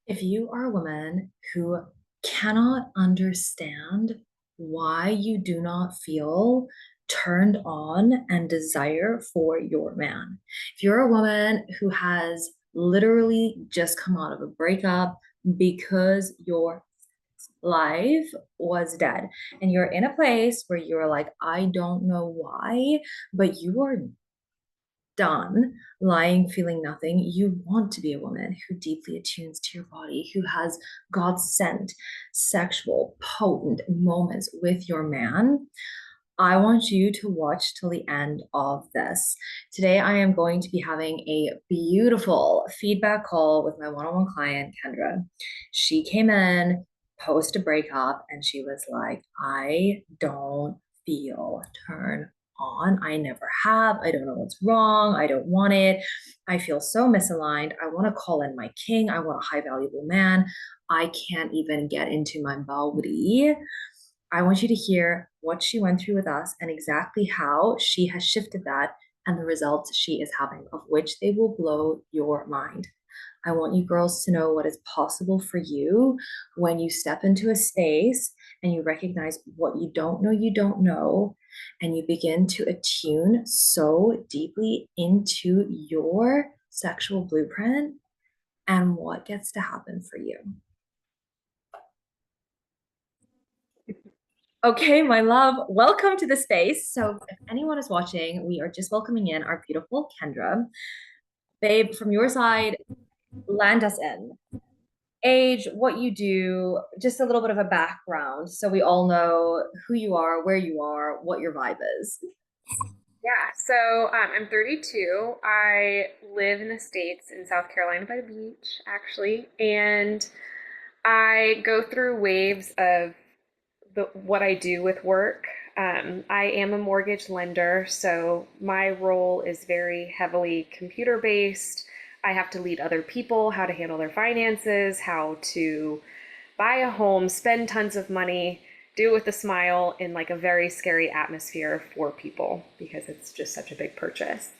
If you are a woman who cannot understand why you do not feel turned on and desire for your man, if you're a woman who has literally just come out of a breakup because your life was dead and you're in a place where you're like, I don't know why, but you are done lying, feeling nothing. You want to be a woman who deeply attunes to your body, who has God sent sexual, potent moments with your man. I want you to watch till the end of this. Today, I am going to be having a beautiful feedback call with my one on one client, Kendra. She came in post a breakup and she was like, I don't feel turned on. I never have. I don't know what's wrong. I don't want it. I feel so misaligned. I want to call in my king. I want a high valuable man. I can't even get into my body. I want you to hear what she went through with us and exactly how she has shifted that and the results she is having, of which they will blow your mind. I want you girls to know what is possible for you when you step into a space and you recognize what you don't know, and you begin to attune so deeply into your sexual blueprint and what gets to happen for you. Okay, my love, welcome to the space. So, if anyone is watching, we are just welcoming in our beautiful Kendra. Babe, from your side, land us in. Age, what you do, just a little bit of a background so we all know who you are, where you are, what your vibe is. Yeah, so I'm 32. I live in the States in South Carolina by the beach, actually, and I go through waves of what I do with work. I am a mortgage lender, so my role is very heavily computer based. I have to lead other people how to handle their finances, how to buy a home, spend tons of money, do it with a smile in like a very scary atmosphere for people because it's just such a big purchase.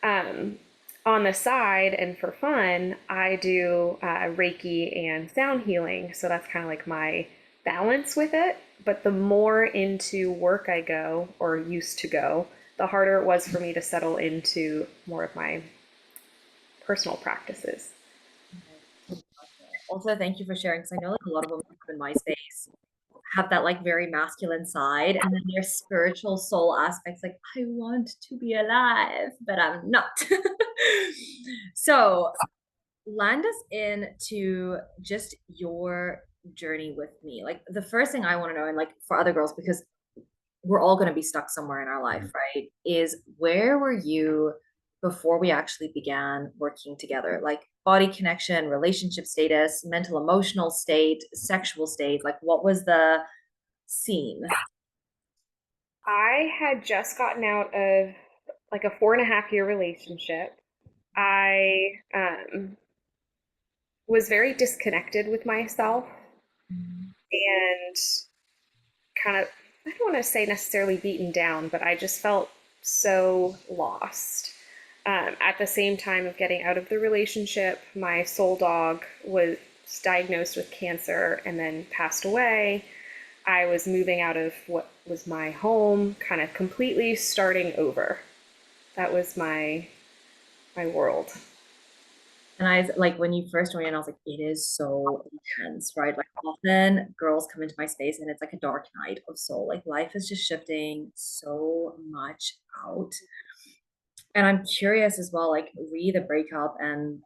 Um, on the side and for fun, I do Reiki and sound healing. So that's kind of like my balance with it. But the more into work I go, or used to go, the harder it was for me to settle into more of my personal practices. Also, thank you for sharing because I know like a lot of women in my space have that like very masculine side and then their spiritual soul aspects like I want to be alive but I'm not. So land us into just your journey with me. Like the first thing I want to know, and like for other girls, because we're all going to be stuck somewhere in our life, right? Is where were you before we actually began working together? Like body connection, relationship status, mental emotional state, sexual state. Like what was the scene? I had just gotten out of like a 4.5 year relationship. I was very disconnected with myself and kind of, I don't want to say necessarily beaten down, but I just felt so lost. At the same time of getting out of the relationship, my soul dog was diagnosed with cancer and then passed away. I was moving out of what was my home, kind of completely starting over. That was my world. And I like when you first joined, I was like, it is so intense, right? Like often girls come into my space and it's like a dark night of soul. Like life is just shifting so much out. And I'm curious as well, like re the breakup and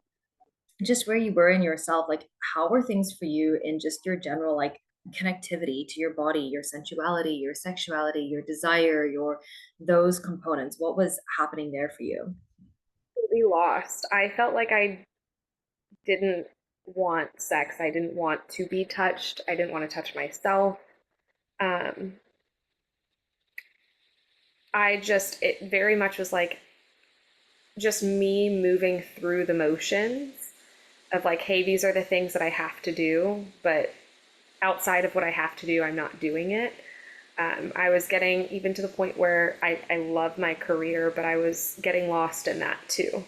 just where you were in yourself, like how were things for you in just your general like connectivity to your body, your sensuality, your sexuality, your desire, your those components? What was happening there for you? Completely lost. I felt like I didn't want sex. I didn't want to be touched. I didn't want to touch myself. Um, it very much was like just me moving through the motions of like, hey, these are the things that I have to do, but outside of what I have to do, I'm not doing it. I was getting even to the point where I love my career, but I was getting lost in that too,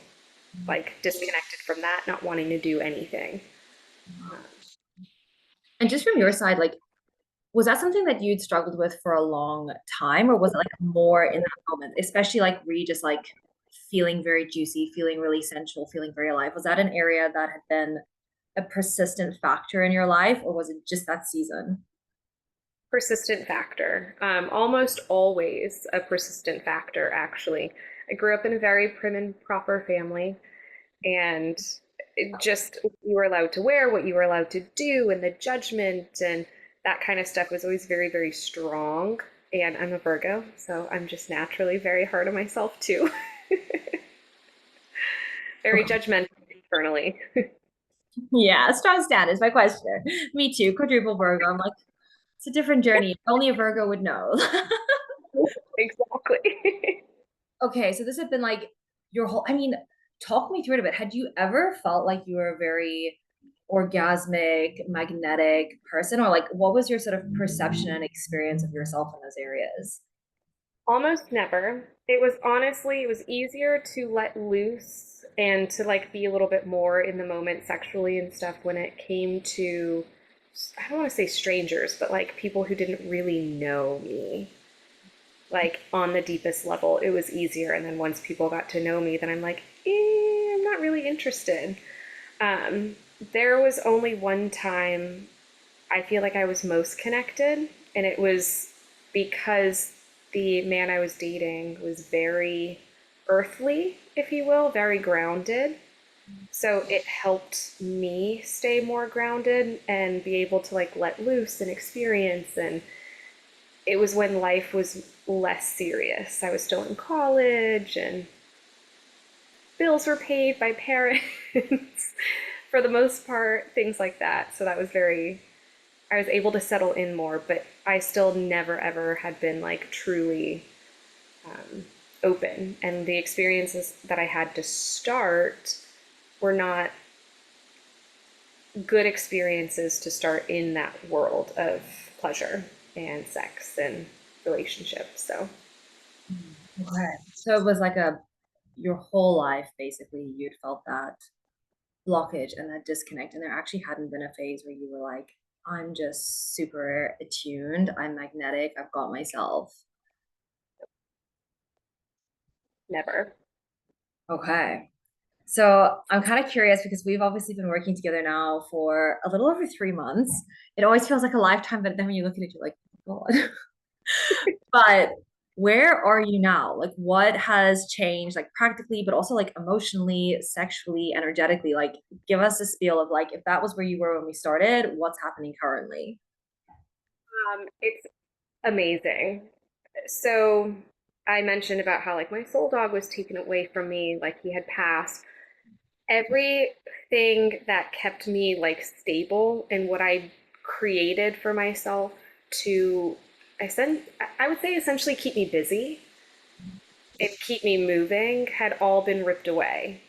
like disconnected from that, not wanting to do anything. And just from your side, like, was that something that you'd struggled with for a long time, or was it like more in that moment, especially like re just like feeling very juicy, feeling really sensual, feeling very alive? Was that an area that had been a persistent factor in your life, or was it just that season? Persistent factor. Almost always a persistent factor, actually. I grew up in a very prim and proper family, and it just what you were allowed to wear, what you were allowed to do, and the judgment and that kind of stuff was always very, very strong. And I'm a Virgo, so I'm just naturally very hard on myself too. Very Okay. judgmental internally. Yeah, strong stand is my question. Me too, quadruple Virgo. I'm like, it's a different journey. Only a Virgo would know. Exactly. Okay, so this had been like your whole, I mean, talk me through it a bit. Had you ever felt like you were a very orgasmic, magnetic person, or like what was your sort of perception and experience of yourself in those areas? Almost never. It was honestly, it was easier to let loose and to like be a little bit more in the moment sexually and stuff when it came to, I don't want to say strangers, but like people who didn't really know me. Like on the deepest level, it was easier. And then once people got to know me, then I'm like, I'm not really interested. Um, there was only one time I feel like I was most connected, and it was because the man I was dating was very earthly, if you will, very grounded. So it helped me stay more grounded and be able to like let loose and experience. And it was when life was less serious. I was still in college and bills were paid by parents for the most part, things like that. So that was very, I was able to settle in more, but I still never ever had been like truly open. And the experiences that I had to start were not good experiences to start in that world of pleasure and sex and relationships. So, Okay. So it was like a your whole life basically you'd felt that blockage and that disconnect, and there actually hadn't been a phase where you were like, I'm just super attuned, I'm magnetic, I've got myself. never. Okay. So I'm kind of curious because we've obviously been working together now for a little over 3 months. It always feels like a lifetime, but then when you look at it, you're like, oh God. But where are you now? Like, what has changed, like practically, but also like emotionally, sexually, energetically? Like, give us a spiel of like, if that was where you were when we started, what's happening currently? It's amazing. So, I mentioned about how like my soul dog was taken away from me, like he had passed. Everything that kept me like stable and what I created for myself to I would say essentially keep me busy and keep me moving had all been ripped away.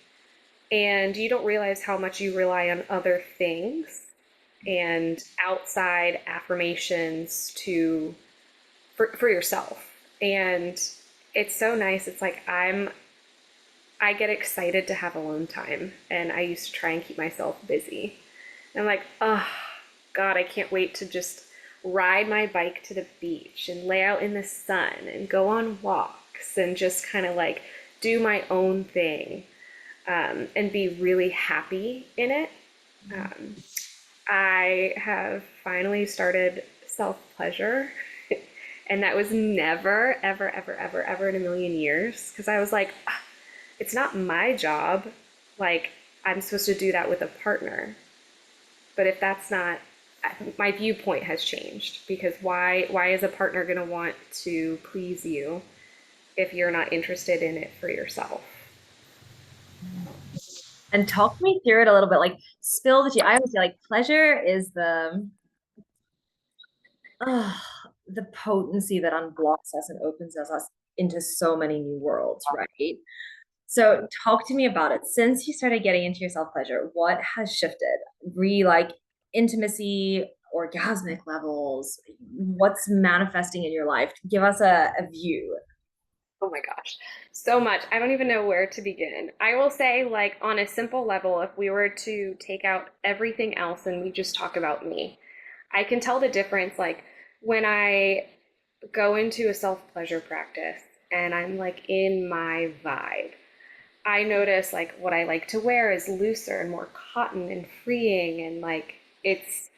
And you don't realize how much you rely on other things and outside affirmations to for yourself. And it's so nice. It's like I get excited to have alone time, and I used to try and keep myself busy. And I'm like, oh God, I can't wait to just ride my bike to the beach and lay out in the sun and go on walks and just kind of like do my own thing, and be really happy in it. Um, I have finally started self pleasure. And that was never, ever, ever, ever, ever in a million years. Because I was like, "Ah, it's not my job. Like, I'm supposed to do that with a partner. But if that's not, my viewpoint has changed. Because why is a partner going to want to please you if you're not interested in it for yourself? And talk me through it a little bit, like spill the tea. I always say like pleasure is uh, the potency that unblocks us and opens us into so many new worlds, right? So talk to me about it. Since you started getting into your self-pleasure, what has shifted? Like intimacy, orgasmic levels, what's manifesting in your life? Give us a view. Oh my gosh, so much. I don't even know where to begin. I will say, like, on a simple level, if we were to take out everything else and we just talk about me, I can tell the difference, like, when I go into a self pleasure practice and I'm like in my vibe. I notice like what I like to wear is looser and more cotton and freeing, and like it's,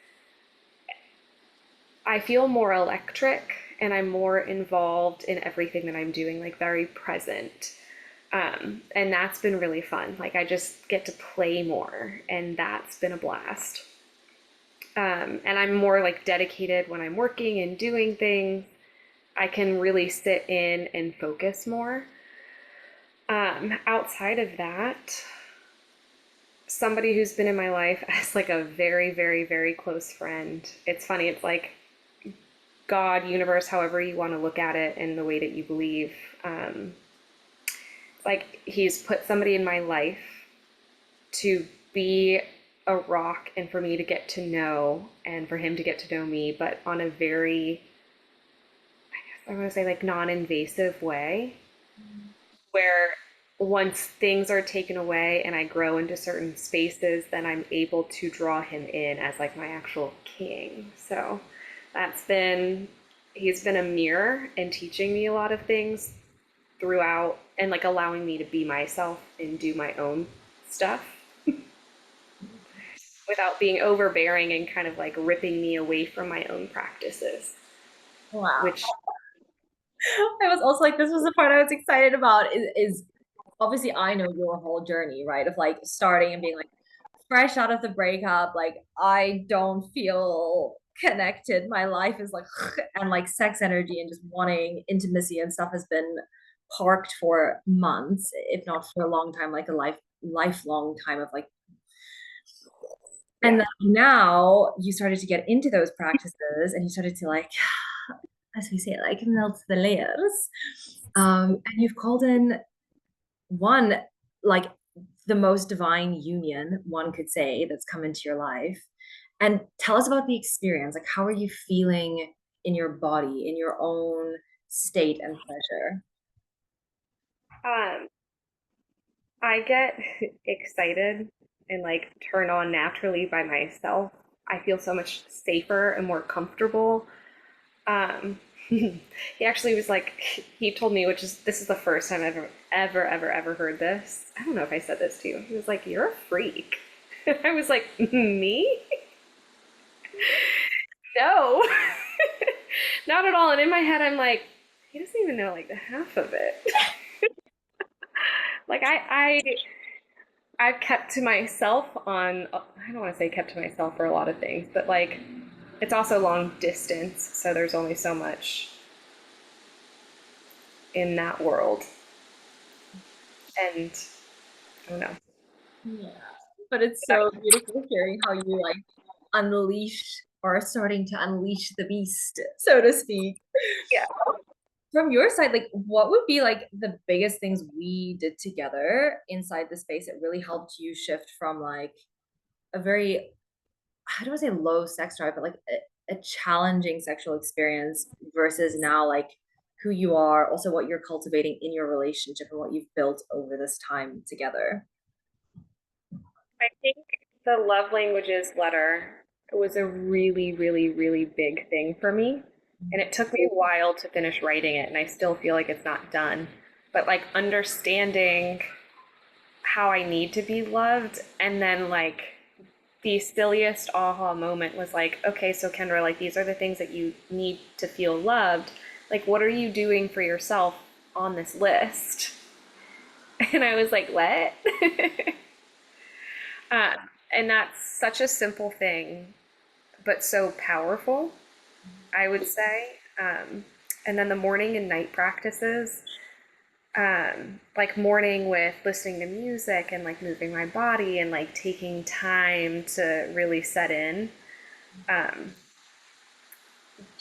I feel more electric and I'm more involved in everything that I'm doing, like very present. And that's been really fun. Like I just get to play more, and that's been a blast. And I'm more like dedicated when I'm working and doing things. I can really sit in and focus more. Outside of that, somebody who's been in my life as like a very, very, very close friend. It's funny. It's like God, universe, however you want to look at it, and the way that you believe. Um, like he's put somebody in my life to be a rock and for me to get to know and for him to get to know me, but on a very, I want to say like non-invasive way, where once things are taken away and I grow into certain spaces, then I'm able to draw him in as like my actual king. So that's been, he's been a mirror and teaching me a lot of things throughout, and like allowing me to be myself and do my own stuff without being overbearing and kind of like ripping me away from my own practices, Wow. which, I was also like, this was the part I was excited about is obviously I know your whole journey, right? Of like starting and being like fresh out of the breakup, like I don't feel connected. My life is like and like sex energy and just wanting intimacy and stuff has been parked for months, if not for a long time, like a lifelong time of like and yeah. then now you started to get into those practices and you started to like as we say, like melt the layers. And you've called in one, like the most divine union, one could say, that's come into your life. And tell us about the experience. Like, how are you feeling in your body, in your own state and pleasure? Um, I get excited and like turn on naturally by myself. I feel so much safer and more comfortable. Um, he actually was like, he told me, which is, this is the first time I've ever heard this. I don't know if I said this to you. He was like, "You're a freak." I was like, "Me? No, not at all." And in my head, I'm like, he doesn't even know like the half of it. Like I've kept to myself on, I don't want to say kept to myself for a lot of things, but like it's also long distance, so there's only so much in that world. And I don't know. Yeah. But it's so beautiful hearing how you like unleash or are starting to unleash the beast, so to speak. Yeah. From your side, like what would be like the biggest things we did together inside the space that really helped you shift from like a very, I don't want to say low sex drive, but like a challenging sexual experience versus now like who you are, also what you're cultivating in your relationship and what you've built over this time together. I think the love languages letter was a really, really, really big thing for me. And it took me a while to finish writing it, and I still feel like it's not done. But like understanding how I need to be loved, and then like the silliest aha moment was like, okay, so Kendra, like these are the things that you need to feel loved. Like, what are you doing for yourself on this list? And I was like, what? uh, and that's such a simple thing, but so powerful, I would say. And then the morning and night practices, like morning with listening to music and like moving my body and like taking time to really set in. Um,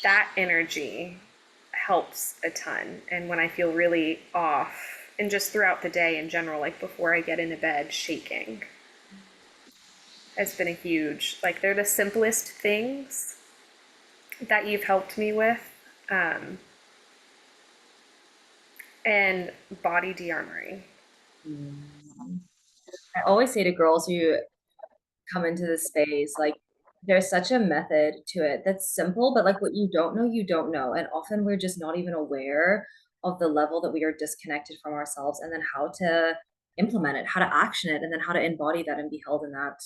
that energy helps a ton. And when I feel really off, and just throughout the day in general, like before I get into bed, shaking has been a huge, like, they're the simplest things that you've helped me with. Um, and body de-armoring. Mm. I always say to girls who come into this space, like there's such a method to it that's simple, but like what you don't know, you don't know. And often we're just not even aware of the level that we are disconnected from ourselves and then how to implement it, how to action it, and then how to embody that and be held in that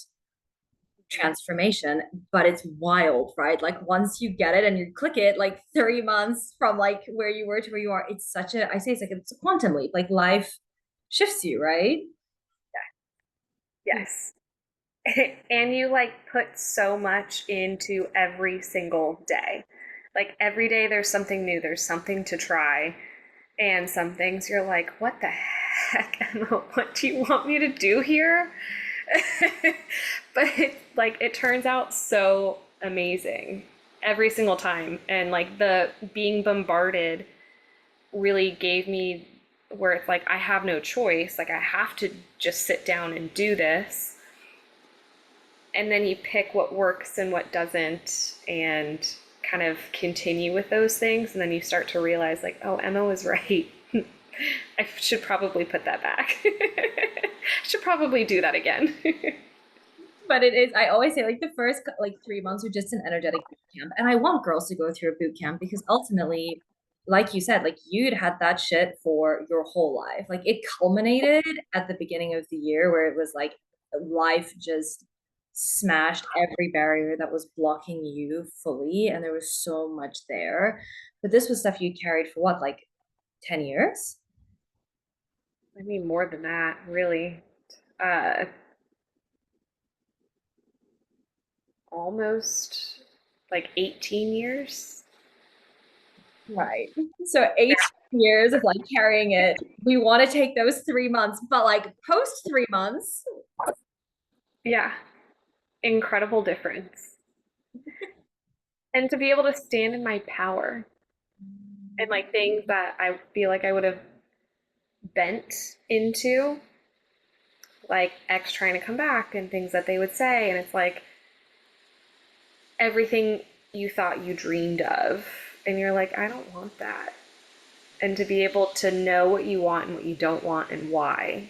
transformation. But it's wild, right? Like once you get it and you click it, like 30 months from like where you were to where you are, it's such a, I say it's like it's a quantum leap. Like life shifts you, right? Yes. And you like put so much into every single day. Like every day there's something new, there's something to try. And some things you're like, what the heck, Emma? What do you want me to do here? But it turns out so amazing every single time. And like the being bombarded really gave me where it's like I have no choice. Like I have to just sit down and do this. And then you pick what works and what doesn't and kind of continue with those things. And then you start to realize like, oh, Emma was right. I should probably put that back. I should probably do that again. But it is, I always say like the first like 3 months are just an energetic boot camp. And I want girls to go through a boot camp because ultimately, like you said, like you'd had that shit for your whole life. Like it culminated at the beginning of the year where it was like life just smashed every barrier that was blocking you fully. And there was so much there. But this was stuff you carried for what, like 10 years? I mean, more than that, really. Uh, Almost like 18 years. Right. So 8 years of like carrying it. We want to take those 3 months, but like post 3 months. Yeah, incredible difference. And to be able to stand in my power and like things that I feel like I would have bent into, like X trying to come back and things that they would say. And it's like everything you thought you dreamed of. And you're like, I don't want that. And to be able to know what you want and what you don't want and why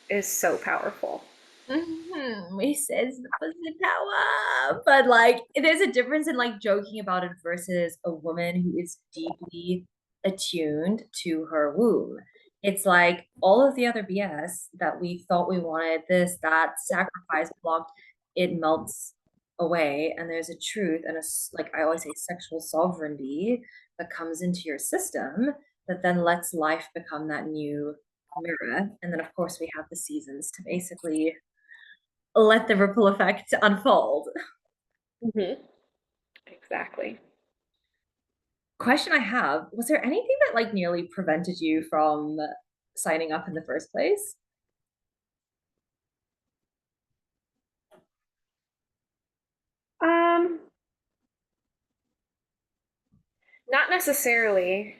is so powerful. He says the pussy power. But like there's a difference in like joking about it versus a woman who is deeply attuned to her womb. It's like all of the other BS that we thought we wanted, this, that, sacrifice blocked, it melts away. And there's a truth and like I always say, sexual sovereignty that comes into your system that then lets life become that new mirror. And then, of course, we have the seasons to basically let the ripple effect unfold. Mm-hmm. Exactly. Question I have, was there anything that like nearly prevented you from signing up in the first place? Um, Not necessarily,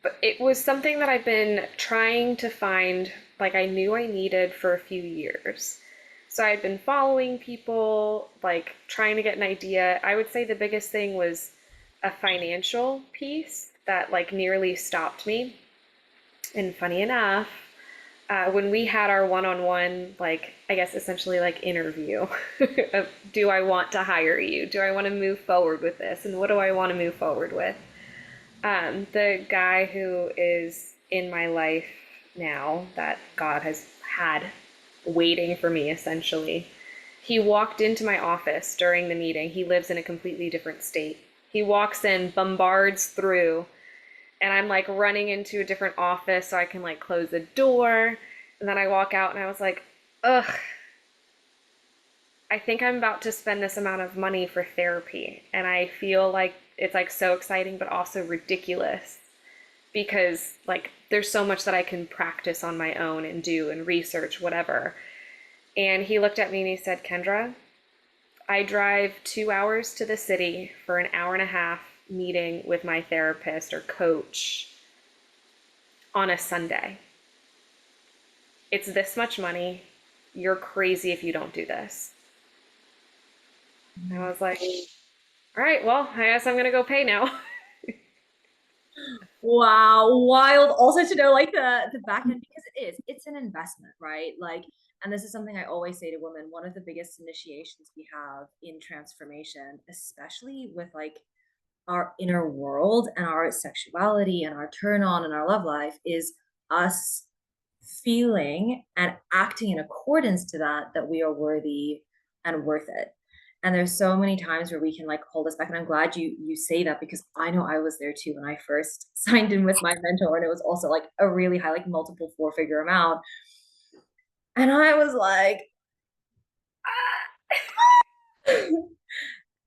but it was something that I've been trying to find, like I knew I needed for a few years. So I'd been following people, like trying to get an idea. I would say the biggest thing was a financial piece that like nearly stopped me. And funny enough, when we had our one-on-one, like I guess essentially like interview of do I want to hire you? Do I want to move forward with this? And what do I want to move forward with? The guy who is in my life now that God has had waiting for me essentially, he walked into my office during the meeting. He lives in a completely different state. He walks in, bombards through, and I'm like running into a different office so I can like close the door. And then I walk out and I was like, ugh, I think I'm about to spend this amount of money for therapy. And I feel like it's like so exciting, but also ridiculous because like there's so much that I can practice on my own and do and research, whatever. And he looked at me and he said, Kendra, I drive 2 hours to the city for an hour and a half meeting with my therapist or coach on a Sunday. It's this much money. You're crazy if you don't do this. And I was like, all right, well, I guess I'm going to go pay now. Wow, wild. Also to know like the back end because it's an investment, right? Like, and this is something I always say to women, one of the biggest initiations we have in transformation, especially with like our inner world and our sexuality and our turn on and our love life, is us feeling and acting in accordance to that we are worthy and worth it. And there's so many times where we can like hold us back, and I'm glad you say that because I know I was there too when I first signed in with my mentor, and it was also like a really high, like multiple four-figure amount, and I was like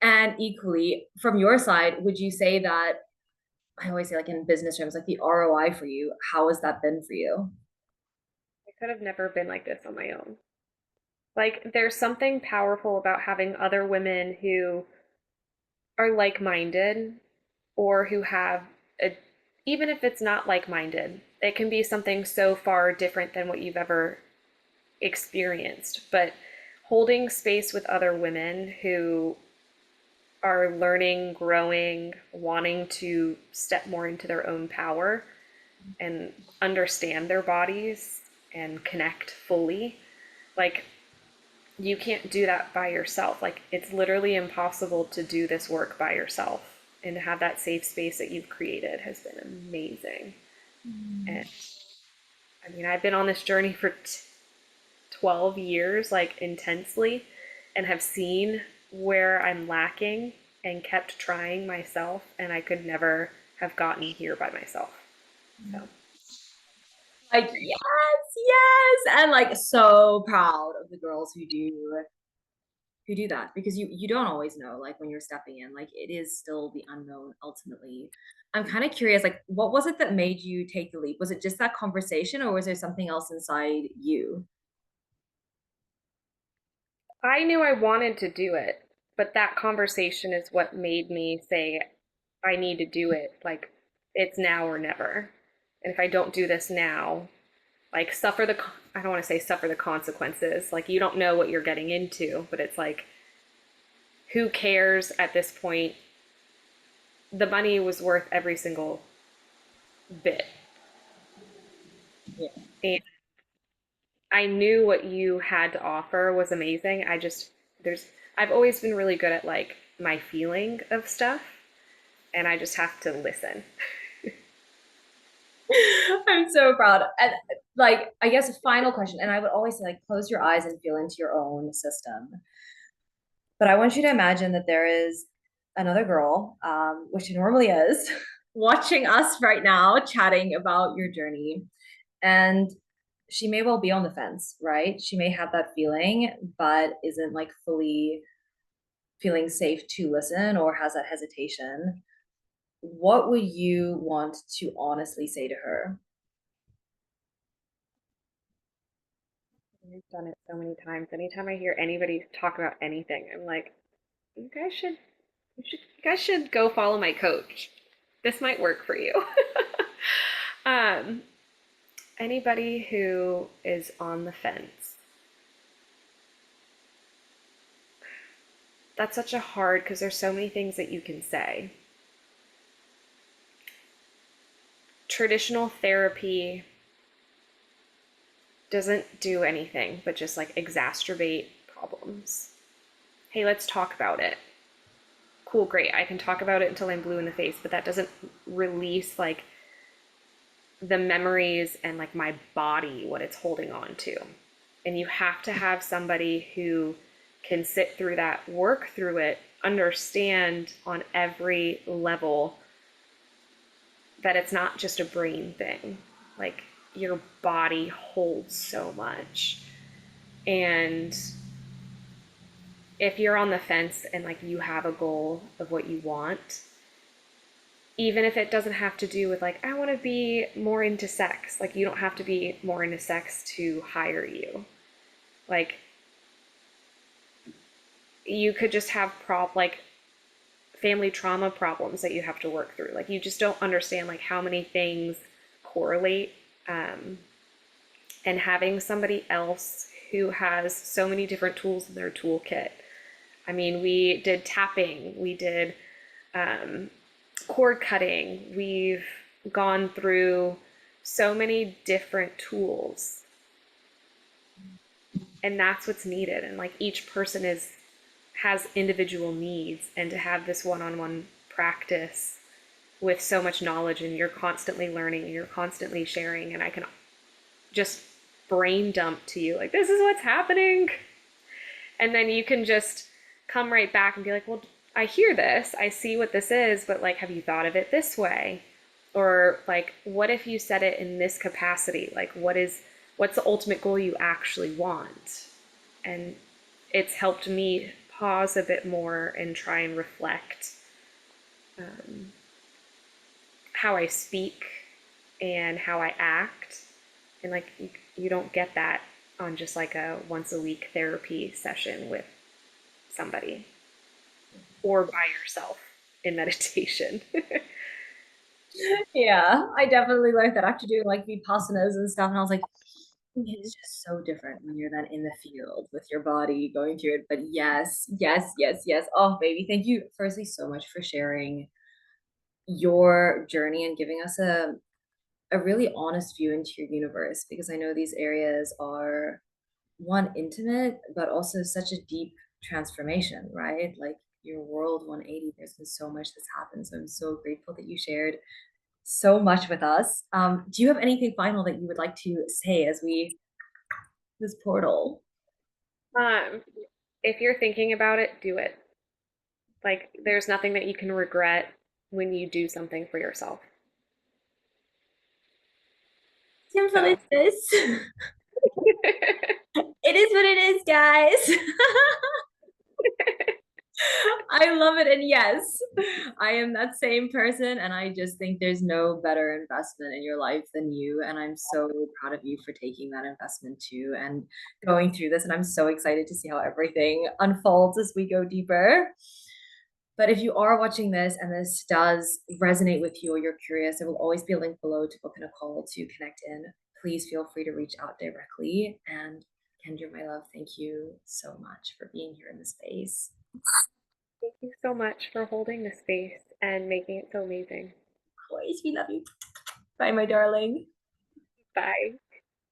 and equally from your side, would you say that, I always say like in business terms, like the ROI for you, how has that been for you? I could have never been like this on my own. Like, there's something powerful about having other women who are like minded or who have a, even if it's not like minded, it can be something so far different than what you've ever experienced. But holding space with other women who are learning, growing, wanting to step more into their own power and understand their bodies and connect fully. Like, you can't do that by yourself. Like, it's literally impossible to do this work by yourself. And to have that safe space that you've created has been amazing. And I mean, I've been on this journey for 12 years, like intensely, and have seen where I'm lacking and kept trying myself. And I could never have gotten here by myself. So, Like, yes, and like so proud of the girls who do that because you don't always know like when you're stepping in, like it is still the unknown ultimately. I'm kind of curious, like what was it that made you take the leap? Was it just that conversation or was there something else inside you? I knew I wanted to do it, but that conversation is what made me say, I need to do it. Like, it's now or never. And if I don't do this now, like, I don't want to say suffer the consequences. Like, you don't know what you're getting into, but it's like, who cares at this point? The money was worth every single bit. Yeah. And I knew what you had to offer was amazing. I've always been really good at like my feeling of stuff, and I just have to listen. I'm so proud. And like, I guess a final question, and I would always say, like, close your eyes and feel into your own system. But I want you to imagine that there is another girl, which it normally is, watching us right now, chatting about your journey. And she may well be on the fence, right? She may have that feeling, but isn't like fully feeling safe to listen or has that hesitation. What would you want to honestly say to her? I've done it so many times. Anytime I hear anybody talk about anything, I'm like, you guys should, you guys should go follow my coach. This might work for you. um, Anybody who is on the fence, that's such a hard because there's so many things that you can say. Traditional therapy doesn't do anything but just like exacerbate problems. Hey, let's talk about it. Cool, great. I can talk about it until I'm blue in the face, but that doesn't release like the memories and like my body, what it's holding on to. And you have to have somebody who can sit through that, work through it, understand on every level that it's not just a brain thing. Like, your body holds so much. And if you're on the fence and like you have a goal of what you want, even if it doesn't have to do with like, I want to be more into sex, like, you don't have to be more into sex to hire you. Like, you could just have like family trauma problems that you have to work through. Like, you just don't understand like how many things correlate. And having somebody else who has so many different tools in their toolkit. I mean, we did tapping, we did cord cutting, we've gone through so many different tools, and that's what's needed. And like each person is has individual needs, and to have this one-on-one practice with so much knowledge, and you're constantly learning and you're constantly sharing, and I can just brain dump to you like, this is what's happening, and then you can just come right back and be like, well, I hear this, I see what this is, but like, have you thought of it this way? Or like, what if you set it in this capacity? Like, what's the ultimate goal you actually want? And it's helped me pause a bit more and try and reflect how I speak and how I act. And like, you don't get that on just like a once a week therapy session with somebody or by yourself in meditation. Yeah, I definitely learned that after doing like vipassanas and stuff. And I was like, it's just so different when you're then in the field with your body going through it. But yes, yes, yes, yes. Oh, baby, thank you firstly so much for sharing your journey and giving us a really honest view into your universe, because I know these areas are one intimate, but also such a deep transformation, right? Like your world 180, there's been so much that's happened. So I'm so grateful that you shared so much with us. Do you have anything final that you would like to say as we this portal? um, if you're thinking about it, do it. Like, there's nothing that you can regret when you do something for yourself. Simple as So, this. It is what it is, guys. I love it. And yes, I am that same person. And I just think there's no better investment in your life than you. And I'm so proud of you for taking that investment too and going through this. And I'm so excited to see how everything unfolds as we go deeper. But if you are watching this and this does resonate with you or you're curious, there will always be a link below to book in a call to connect in. Please feel free to reach out directly. And Kendra, my love, thank you so much for being here in the space. thank you so much for holding the space and making it so amazing. Of course, we love you. Bye, my darling. Bye.